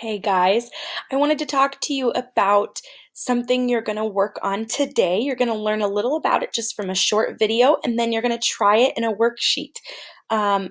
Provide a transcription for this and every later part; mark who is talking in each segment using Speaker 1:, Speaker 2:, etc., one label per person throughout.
Speaker 1: Hey guys, I wanted to talk to you about something you're going to work on today. You're going to learn a little about it just from a short video, and then you're going to try it in a worksheet.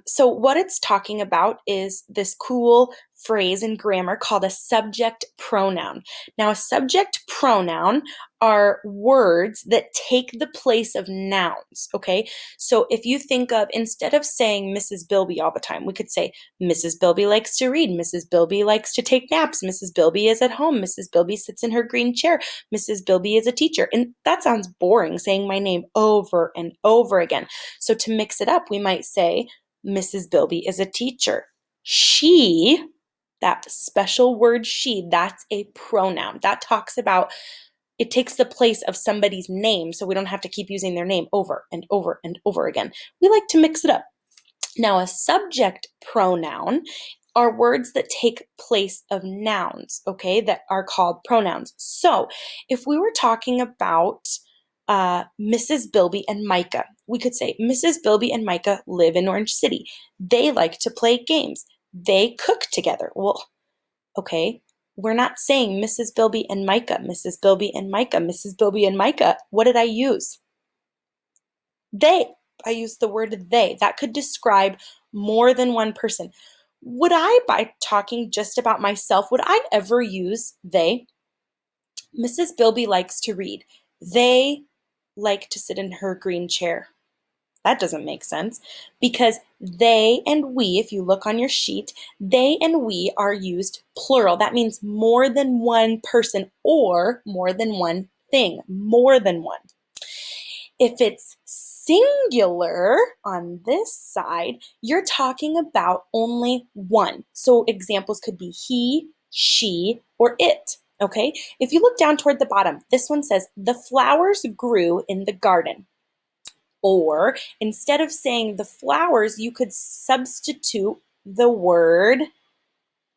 Speaker 1: So, what it's talking about is this cool phrase in grammar called a subject pronoun. Now, a subject pronoun are words that take the place of nouns, okay? So, if you think of instead of saying Mrs. Bilby all the time, we could say, Mrs. Bilby likes to read. Mrs. Bilby likes to take naps. Mrs. Bilby is at home. Mrs. Bilby sits in her green chair. Mrs. Bilby is a teacher. And that sounds boring, saying my name over and over again. So to mix it up, we might say, Mrs. Bilby is a teacher. She, that special word she, that's a pronoun. That talks about, it takes the place of somebody's name, so we don't have to keep using their name over and over and over again. We like to mix it up. Now, a subject pronoun are words that take place of nouns, okay, that are called pronouns. So, if we were talking about Mrs. Bilby and Micah, we could say Mrs. Bilby and Micah live in Orange City. They like to play games. They cook together. Well, okay, we're not saying Mrs. Bilby and Micah, Mrs. Bilby and Micah, Mrs. Bilby and Micah. What did I use? They. I used the word they. That could describe more than one person. Would I, by talking just about myself, would I ever use they? Mrs. Bilby likes to read. They like to sit in her green chair. That doesn't make sense because they and we, if you look on your sheet, they and we are used plural. That means more than one person or more than one thing, more than one. If it's singular on this side, you're talking about only one. So examples could be he, she, or it. Okay? If you look down toward the bottom, this one says, the flowers grew in the garden. Or instead of saying the flowers, you could substitute the word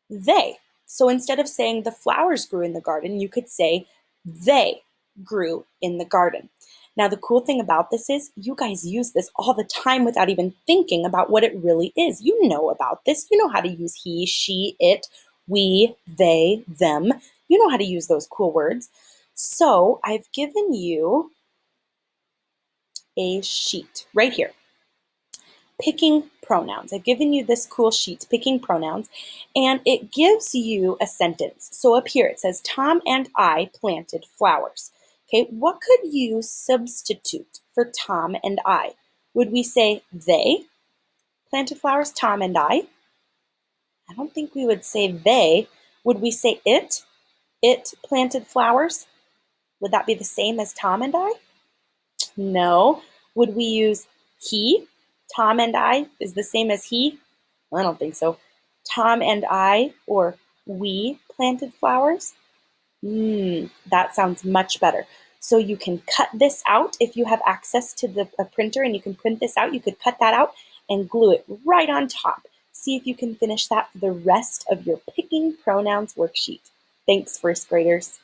Speaker 1: they. So instead of saying the flowers grew in the garden, you could say they grew in the garden. Now, the cool thing about this is you guys use this all the time without even thinking about what it really is. You know about this. You know how to use he, she, it, we, they, them. You know how to use those cool words. So I've given you a sheet right here. Picking pronouns. I've given you this cool sheet, picking pronouns, and it gives you a sentence. So up here it says, Tom and I planted flowers. Okay, what could you substitute for Tom and I? Would we say they planted flowers, Tom and I? I don't think we would say they. Would we say it? It planted flowers? Would that be the same as Tom and I? No. Would we use he? Tom and I is the same as he? I don't think so. Tom and I or we planted flowers? That sounds much better. So you can cut this out if you have access to a printer and you can print this out. You could cut that out and glue it right on top. See if you can finish that for the rest of your Picking Pronouns worksheet. Thanks, first graders.